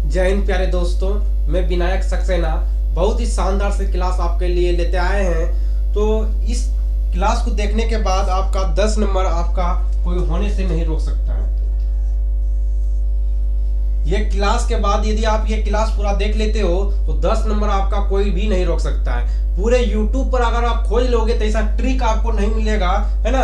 जय हिंद प्यारे दोस्तों, मैं विनायक सक्सेना बहुत ही शानदार से क्लास आपके लिए लेते आए हैं। तो इस क्लास को देखने के बाद आपका 10 नंबर आपका कोई होने से नहीं रोक सकता है। ये क्लास के बाद यदि आप ये क्लास पूरा देख लेते हो तो 10 नंबर आपका कोई भी नहीं रोक सकता है। पूरे YouTube पर अगर आप खोज लोगे तो ऐसा ट्रिक आपको नहीं मिलेगा, है ना।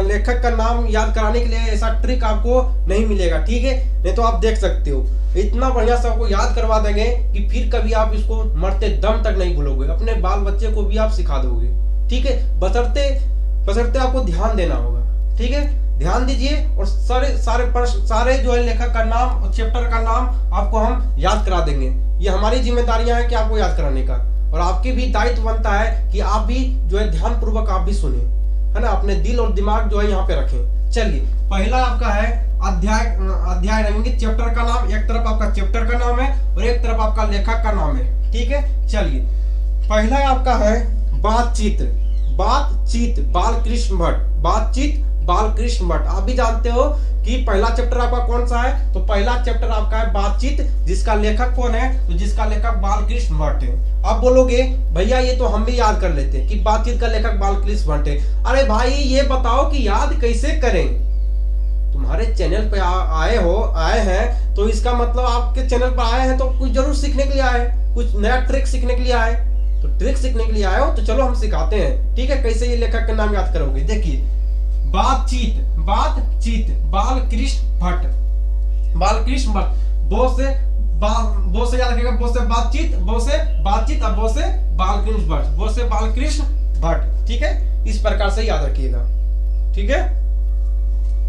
लेखक का नाम याद कराने के लिए ऐसा ट्रिक आपको नहीं मिलेगा, ठीक है। नहीं तो आप देख सकते हो, इतना बढ़िया से आपको याद करवा देंगे कि फिर कभी आप इसको मरते दम तक नहीं भूलोगे। अपने बाल बच्चे को भी आप सिखा दोगे, ठीक है। बशर्ते आपको ध्यान देना होगा, ठीक है। ध्यान दीजिए और सारे जो है लेखक का नाम और चैप्टर का नाम आपको हम याद करा देंगे। ये हमारी जिम्मेदारियां हैं कि आपको याद कराने का, और आपकी भी दायित्व बनता है कि आप भी जो है ध्यान पूर्वक आप भी सुने, है ना। अपने दिल और दिमाग जो है यहाँ पे रखें। चलिए, पहला आपका है अध्याय रहेंगे, चैप्टर का नाम। एक तरफ आपका चैप्टर का नाम है और एक तरफ आपका लेखक का नाम है, ठीक है। चलिए, पहला आपका है बातचीत बालकृष्ण भट्ट। बातचीत बालकृष्ण भट्ट। आप भी जानते हो कि पहला चैप्टर आपका कौन सा है, तो पहला चैप्टर आपका है बातचीत, जिसका लेखक कौन है, तो जिसका लेखक बालकृष्ण भट्ट है। आप बोलोगे भैया ये तो हम भी याद कर लेते हैं कि बातचीत का लेखक बालकृष्ण भट्ट है। अरे भाई ये बताओ कि याद कैसे करें। तुम्हारे चैनल पे आए हैं तो इसका मतलब आपके चैनल पर आए हैं तो कुछ जरूर सीखने के लिए आए, कुछ नया ट्रिक सीखने के लिए आए। तो ट्रिक सीखने के लिए आए हो तो चलो हम सिखाते हैं, ठीक है। कैसे ये लेखक का नाम याद करोगे, देखिए। बातचीत बालकृष्ण भट्ट। बो से याद रखिएगा, बो से बातचीत, और बो से बालकृष्ण भट्ट, बो से बालकृष्ण भट्ट, ठीक है। इस प्रकार से याद रखिएगा, ठीक है।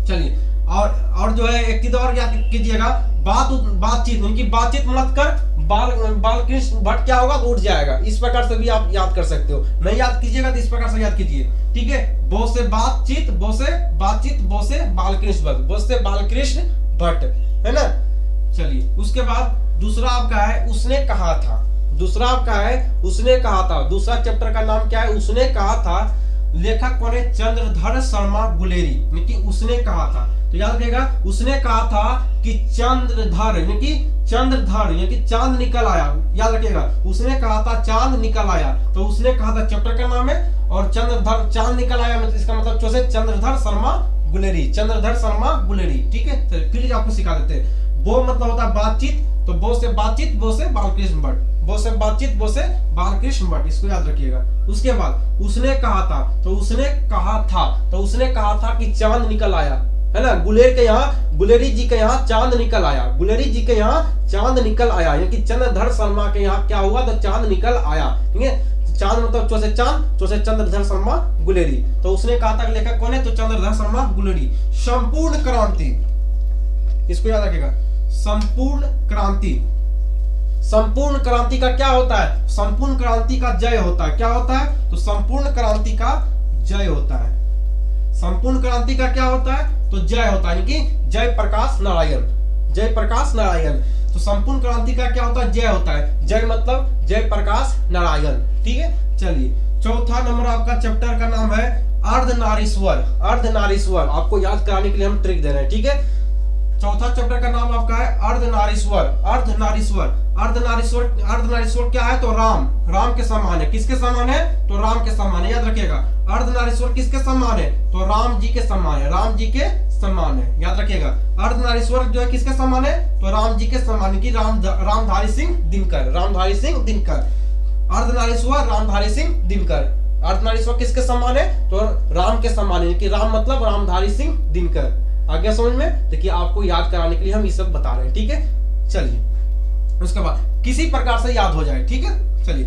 चलिए, और जो है एक चीज और याद कीजिएगा, बातचीत उनकी बातचीत मत कर बालकृष्ण भट्ट क्या होगा तो उठ जाएगा। इस प्रकार से भी आप याद कर सकते हो। नहीं याद कीजिएगा तो इस प्रकार से याद कीजिए, ठीक है। बो से बातचीत, बो से बालकृष्ण भट्ट, बो से बालकृष्ण भट्ट, है ना। चलिए, उसके बाद दूसरा आपका है उसने कहा था। दूसरा चैप्टर का नाम क्या है, उसने कहा था। लेखक कौन है, चंद्रधर शर्मा गुलेरी, यानी उसने कहा था। तो याद रखिएगा, उसने कहा था कि चंद्रधर यानी कि चांद निकल आया। याद रखिएगा, उसने कहा था चांद निकल आया। तो उसने कहा था चैप्टर का नाम है, और चंद्रधर चांद निकल आया मतलब इसका मतलब चौसे चंद्रधर शर्मा गुलेरी, ठीक है। तो फिर आपको सिखा देते हैं। वो मतलब होता है बातचीत, तो बो से बातचीत, बो से बालकृष्ण भट्ट, बो से बातचीत, बो से बालकृष्ण भट्ट, इसको याद रखिएगा। उसके बाद उसने कहा था, तो उसने कहा था कि चांद निकल आया, है ना। गुलेरी जी के यहाँ चांद निकल आया, यानी कि चंद्रधर शर्मा के यहाँ क्या हुआ, तो चांद निकल आया, ठीक है। चांद मतलब चौसे चंद्रधर शर्मा गुलेरी। तो उसने कहा था लेखक कौन है, तो चंद्रधर शर्मा गुलेरी। संपूर्ण क्रांति, इसको याद रखिएगा। संपूर्ण क्रांति का क्या होता है, संपूर्ण क्रांति का जय होता है। क्या होता है, तो संपूर्ण क्रांति का जय होता है। संपूर्ण क्रांति का क्या होता है, तो जय होता है, यानी कि जयप्रकाश नारायण। तो संपूर्ण क्रांति का क्या होता है, जय होता है। जय मतलब जयप्रकाश नारायण, ठीक है। चलिए, चौथा नंबर आपका चैप्टर का नाम है अर्धनारीश्वर। आपको याद कराने के लिए हम ट्रिक दे रहे हैं, ठीक है। चौथा चैप्टर का नाम आपका है अर्धनारीश्वर क्या है, तो राम के समान है। किसके समान है, तो राम के समान है। याद रखिएगा, अर्धनारीश्वर किसके समान है, तो राम जी के समान है, याद रखिएगा। अर्धनारीश्वर जो है किसके समान है, तो राम जी के समान, की रामधारी सिंह दिनकर। अर्धनारीश्वर रामधारी सिंह दिनकर। अर्धनारीश्वर किसके समान है, तो राम के समान है, कि राम मतलब रामधारी सिंह दिनकर। आगे समझ में, देखिए आपको याद कराने के लिए हम ये सब बता रहे हैं, ठीक है। चलिए, उसके बाद किसी प्रकार से याद हो जाए, ठीक है। चलिए,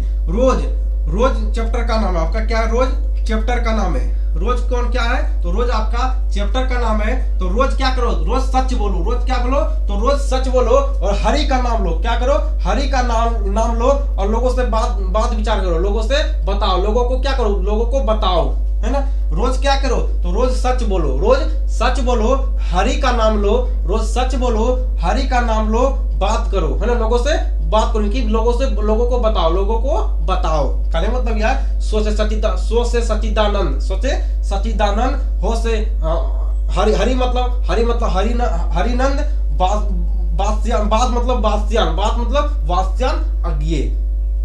रोज चैप्टर का नाम है आपका, क्या है, रोज चैप्टर का नाम है। रोज कौन क्या है, तो रोज आपका चैप्टर का नाम है। तो रोज क्या करो, रोज सच बोलो। रोज क्या बोलो, तो रोज सच बोलो और हरि का नाम लो। क्या करो, हरि का नाम लो और लोगों से बात विचार करो, लोगों से बताओ, लोगों को क्या करो, लोगों को बताओ, है ना। रोज क्या करो, तो रोज सच बोलो, हरि का नाम लो, रोज सच बोलो, हरि का नाम लो, बात करो, है ना। लोगों से बात करो, कि लोगों को बताओ। कहने मतलब यार सोचे सचिदानंद, हो से हरि मतलब हरिनंद, बास्यान, बात मतलब बास्यान, बात मतलब वास्यान अज्ञे।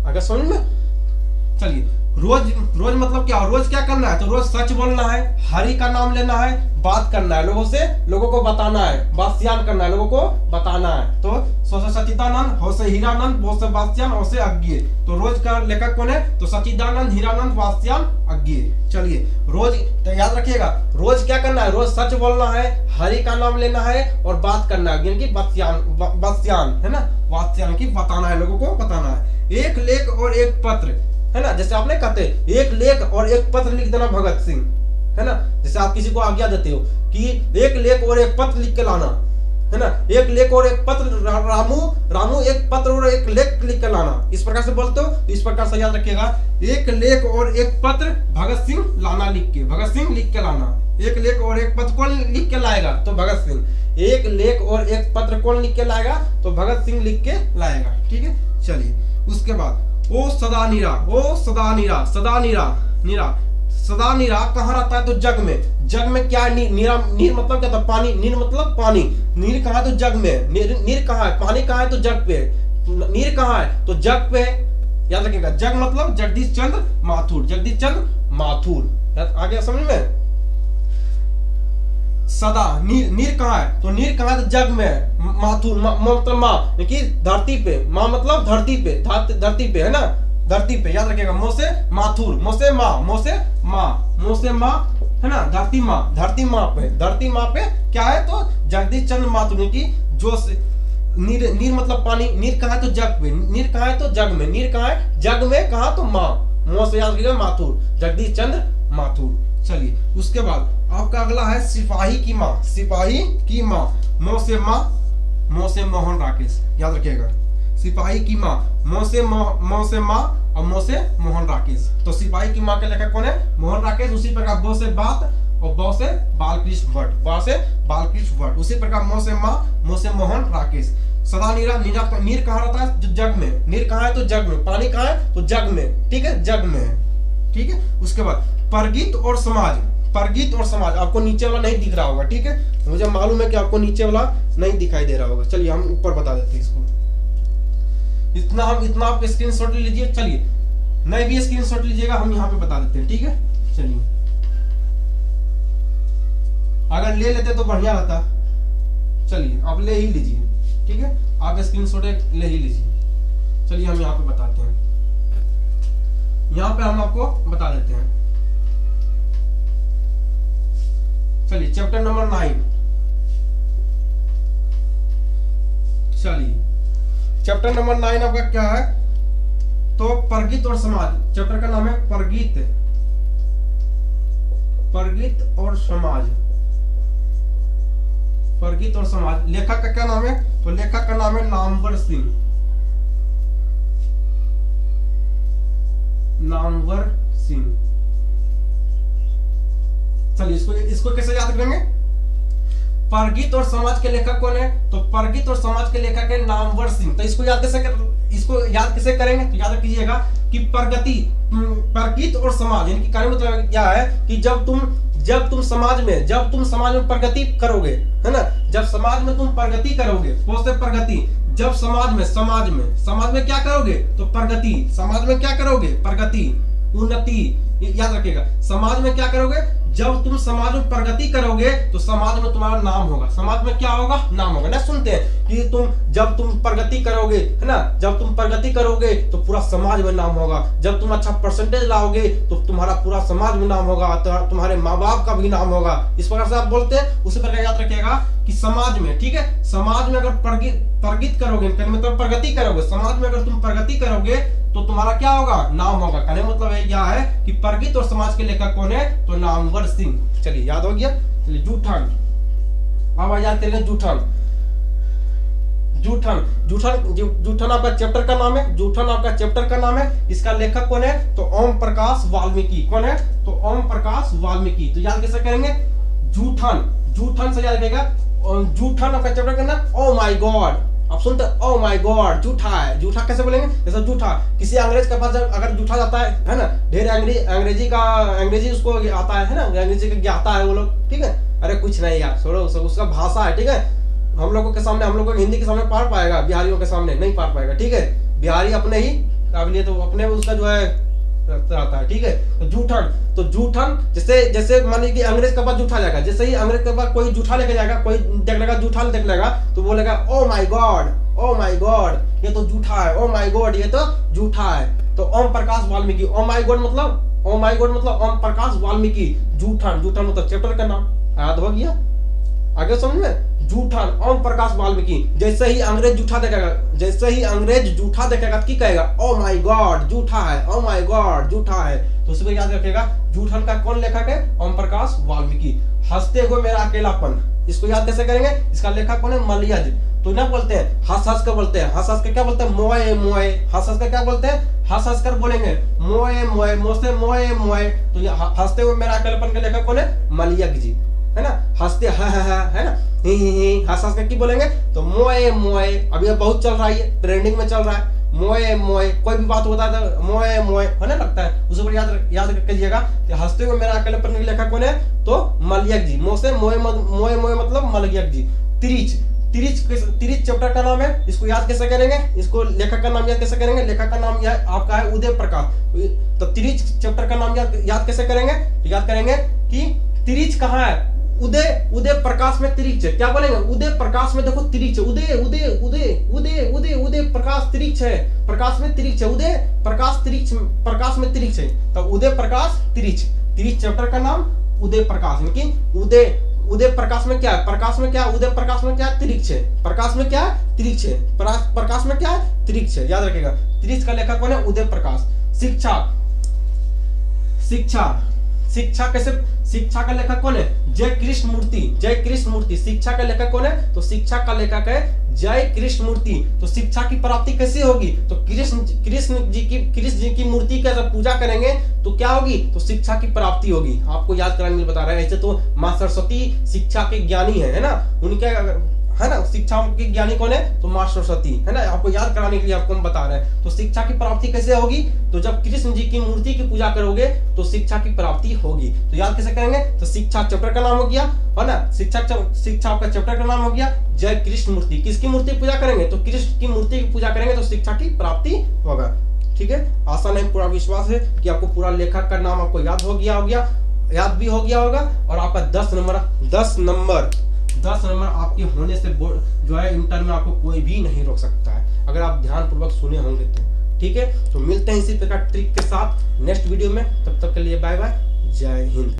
अगर समझ में। चलिए रोज, रोज मतलब क्या, रोज क्या करना है, तो रोज सच बोलना है, हरि का नाम लेना है, बात करना है लोगों से, लोगों को बताना है, बास्यान करना है, लोगों को बताना है। तो सो से सचिदानंद, हो से हीरानंद, वो से बास्यान, हो से अज्ञे। तो रोज का लेखक कौन है, तो सचिदानंद, हीरानंद, बास्यान, अज्ञे। चलिए रोज, तो याद रखिएगा रोज क्या करना है, रोज सच बोलना है, हरि का नाम लेना है और बात करना है, यानी कि बास्यान है ना, वास्यान की बताना है, लोगों को बताना है। एक लेख और एक पत्र है ना, जैसे आपने कहते एक लेख और एक पत्र लिख देना भगत सिंह, है ना। जैसे आप किसी को आज्ञा देते हो कि एक लेख और एक पत्र लिख के लाना, है ना, एक लेख और एक पत्र, रामू एक पत्र और एक लेख लिख के लाना, इस प्रकार से बोलते हो। इस प्रकार से याद रखिएगा, एक लेख और एक पत्र भगत सिंह लाना, लिख के, भगत सिंह लिख के लाना। एक लेख और एक पत्र कौन लिख के लाएगा, तो भगत सिंह। एक लेख और एक पत्र कौन लिख के लाएगा, तो भगत सिंह लिख के लाएगा। ठीक है, चलिए उसके बाद ओ सदा नीरा, ओ सदा नीरा, सदा नीरा, नीरा, सदा नीरा कहाँ रहता है, तो जग में। जग में क्या है, नीरा, नीर मतलब क्या था, पानी, नीर मतलब पानी। नीर कहाँ है, तो जग में। नीर कहाँ है, पानी कहाँ है, तो जग पे। नीर कहाँ है, तो जग पे। याद रखिएगा, जग मतलब जगदीश चंद्र माथुर, जगदीश चंद्र माथुर। आगे समझ में। सदा, नीर, नीर कहाँ है, तो नीर कहाँ है, तो जग में। माथुर, मतलब माँ, देखिए धरती पे, माँ मतलब धरती पे, धरती पे है ना, धरती पे। याद रखिएगा, मो से माथुर, मो से माँ, मो से माँ, मो से माँ है ना, धरती माँ, धरती माँ पे, धरती माँ पे क्या है, तो जगदीश चंद्र माथुर की जो से नीर, नीर मतलब पानी। नीर कहाँ है, तो जग पे। नीर कहाँ है, तो जग में। नीर कहाँ है, जग में, कहाँ, तो माँ, मो से याद रखिएगा माथुर, जगदीश चंद्र माथुर। चलिए उसके बाद आपका अगला है सिपाही की माँ, सिपाही की माँ, मो से माँ, मो से मोहन राकेश। याद रखिएगा, सिपाही की माँ, मो से माँ और मो से मोहन राकेश। तो सिपाही की माँ के लेखक कौन है, मोहन राकेश। उसी प्रकार बो से बात और बौ से बालकृष्ण भट्ट, बौ से बालकृष्ण भट्ट। उसी प्रकार मो से माँ, मो से मोहन राकेश। सदा नीरा, नीरा, नीर कहाँ रहता है, जग में। नीर कहाँ है, तो जग में। पानी कहाँ है, तो जग में। ठीक है, जग में। ठीक है, उसके बाद परगीत और समाज, परगीत और समाज। आपको नीचे वाला नहीं दिख रहा होगा, ठीक है, मुझे मालूम है कि आपको नीचे वाला नहीं दिखाई दे रहा होगा। चलिए हम ऊपर बता देते हैं इसको। इतना आप स्क्रीनशॉट ले लीजिए। चलिए नहीं भी स्क्रीनशॉट लीजिएगा, हम यहाँ पे बता देते हैं। ठीक है, चलिए अगर ले लेते तो बढ़िया रहता। चलिए आप ले ही लीजिए, ठीक है, आप स्क्रीनशॉट ले ही लीजिए। चलिए हम यहाँ पे बताते हैं, यहाँ पे हम आपको बता देते हैं। चलिए चैप्टर नंबर 9। चलिए चैप्टर नंबर 9 आपका क्या है, तो परगीत और समाज। चैप्टर का नाम है परगीत, परगीत और समाज, परगीत और समाज। लेखक का क्या नाम है, तो लेखक का नाम है नामवर सिंह, नामवर सिंह। चलिए इसको कैसे याद करेंगे, परगीत और समाज के लेखक कौन है, तो परगीत और समाज के लेखक है नामवर सिंह। तो इसको याद कैसे करेंगे, तो याद कीजिएगा कि परगीत और समाज यानी कि कार्य मतलब क्या है कि जब तुम समाज में प्रगति करोगे, है ना, जब समाज में तुम प्रगति करोगे, से प्रगति, जब समाज में क्या करोगे, तो प्रगति, समाज में क्या करोगे, प्रगति, उन्नति। याद रखिएगा, समाज में क्या करोगे, जब तुम समाज में प्रगति करोगे तो समाज में तुम्हारा नाम होगा। समाज में क्या होगा, नाम होगा ना। सुनते हैं कि जब तुम प्रगति करोगे, है ना, जब तुम प्रगति करोगे तो पूरा समाज में नाम होगा। जब तुम अच्छा परसेंटेज लाओगे तो तुम्हारा पूरा समाज में नाम होगा, तुम्हारे माँ बाप का भी नाम होगा। इस प्रकार से आप बोलते हैं। उसी प्रकार याद रखिएगा कि समाज में, ठीक है, समाज में अगर प्रगति करोगे, मतलब प्रगति करोगे, समाज में अगर तुम प्रगति करोगे तो तुम्हारा क्या होगा, नाम होगा। कहने मतलब है क्या है कि परगीत और समाज के लेखक कौन है, तो नामवर सिंह। चलिए याद हो गया। चलिए जूठन, अब याद करेंगे जूठन। जूठन आपका चैप्टर का नाम है, जूठन आपका चैप्टर का नाम है। इसका लेखक कौन है, तो ओम प्रकाश वाल्मीकि। कौन है, तो ओम प्रकाश वाल्मीकि। तो याद कैसे करेंगे, जूठन से याद रखिएगा। जूठन आपका चैप्टर का नाम, ओ माय गॉड। आप सुनते हैं ओ माय गॉड, झूठा है। झूठा कैसे बोलेंगे, जैसे झूठा किसी अंग्रेज के पास अगर झूठा जाता है ना, ढेर अंग्रेजी उसको आता है ना, अंग्रेजी का ज्ञाता है वो लोग, ठीक है, अरे कुछ नहीं यार, छोड़ो, उसका भाषा है, ठीक है, हम लोगों के सामने, हम लोगों के हिंदी के सामने पार पाएगा, बिहारियों के सामने नहीं पार पाएगा। ठीक है, बिहारी अपने ही काबिलियत, तो अपने उसका जो है रहता है। ठीक है, तो जूठन, तो जूठन जैसे मान लीजिए अंग्रेज के पास जूठा जाएगा, जैसे ही अंग्रेज के पास कोई जूठा लेके जाएगा, कोई देख लेगा जूठा देख लेगा, तो बोलेगा oh my God, oh my God ये तो जूठा है, ओ माय गॉड ये तो जूठा है। तो Om Prakash Valmiki, oh my God मतलब, ओ माय गॉड मतलब ओम प्रकाश वाल्मीकि। जूठन, जूठन मतलब चैप्टर का नाम, याद हो गया? आगे समझ में, जूठन ओम प्रकाश वाल्मीकि। जैसे ही अंग्रेज जूठा देखेगा, जैसे ही अंग्रेज जूठा देखेगा तो क्या कहेगा? ओ माय गॉड जूठा है, ओ माय गॉड जूठा है। तो उसको याद रखेगा, जूठन का कौन लेखक है? ओम प्रकाश वाल्मीकि। हंसते हुए मेरा अकेलापन, इसको याद कैसे करेंगे? इसका लेखक कौन है? मलयज। तो ना बोलते हैं हंस हंस कर बोलते हैं, हंस हंस कर क्या बोलते हैं? मोए मोए। हंस हंस कर क्या बोलते हैं? हंस हंस कर बोलेंगे मोए मोए, मोसे मोए मोए। तो ये हंसते हुए मेरा अकेलापन के लेखक कौन है? मलयज जी, है ना। हंसते है ना, ही हंस हंस कर की बोलेंगे तो मोए मोए। अब ये बहुत चल रहा है, ट्रेंडिंग में चल रहा है, मोए मोए। कोई भी बात होता है तो मोए मोए होने लगता है, उस ऊपर याद कीजिएगा। हंसते हुए मेरा अकेलापन के लेखक कौन है? तो मलयज जी। मोसे मोए मोए मोए मतलब मलयज जी। तिरिच, तिरिच चैप्टर का नाम है, इसको याद कैसे करेंगे? इसको लेखक का नाम याद कैसे करेंगे? लेखक का नाम यह आपका है उदय प्रकाश। तो तिरिच चैप्टर का नाम याद कैसे करेंगे? तो याद करेंगे कि तिरिच कहाँ है? उदय प्रकाश में तिरिच है। क्या बोलेंगे? उदय प्रकाश में देखो तिरिच है, उदय उदय उदय उदय उदय उदय प्रकाश तिरिच है, प्रकाश में तिरिच है, उदय प्रकाश तिरिच, प्रकाश में तिरिच है। तो उदय प्रकाश तिरिच, तिरिच चैप्टर का नाम उदय प्रकाश, यानी उदय प्रकाश में क्या है? प्रकाश में क्या है? उदय प्रकाश में क्या है? तिरिच है। प्रकाश में क्या है? तिरिच है। प्रकाश में क्या है? तिरिच है, याद रखिएगा। तिरिच का लेखक कौन है? उदय प्रकाश। शिक्षा, शिक्षा, शिक्षा कैसे? शिक्षा का लेखक कौन है? जय कृष्ण मूर्ति, जय कृष्ण मूर्ति। शिक्षा का लेखक कौन है? तो शिक्षा का लेखक है जय कृष्ण मूर्ति। तो शिक्षा की प्राप्ति कैसे होगी? तो कृष्ण जी की मूर्ति का जब पूजा करेंगे तो क्या होगी? तो शिक्षा की प्राप्ति होगी। आपको याद कराने बता रहे हैं। ऐसे तो माँ सरस्वती शिक्षा के ज्ञानी है ना, उनके है ना, शिक्षा के ज्ञानी कौन है? तो माँ सरस्वती, है ना। आपको याद कराने के लिए आपको हम बता रहे हैं। तो शिक्षा की प्राप्ति कैसे होगी? तो जब कृष्ण जी की मूर्ति की पूजा करोगे तो शिक्षा की प्राप्ति होगी। तो याद कैसे करेंगे? तो शिक्षा चैप्टर का नाम हो गया, है ना। शिक्षा आपका चैप्टर का नाम हो गया जय कृष्ण मूर्ति। किसकी मूर्ति पूजा करेंगे? तो कृष्ण की मूर्ति की पूजा करेंगे तो शिक्षा की प्राप्ति होगा। ठीक है, आशा नहीं पूरा विश्वास है कि आपको पूरा लेखक का नाम आपको याद याद भी हो गया होगा। और आपका 10 नंबर आपके होने से जो है इंटर में आपको कोई भी नहीं रोक सकता है, अगर आप ध्यान पूर्वक सुने होंगे तो। ठीक है, तो मिलते हैं इसी प्रकार ट्रिक के साथ नेक्स्ट वीडियो में। तब तक के लिए बाय बाय, जय हिंद।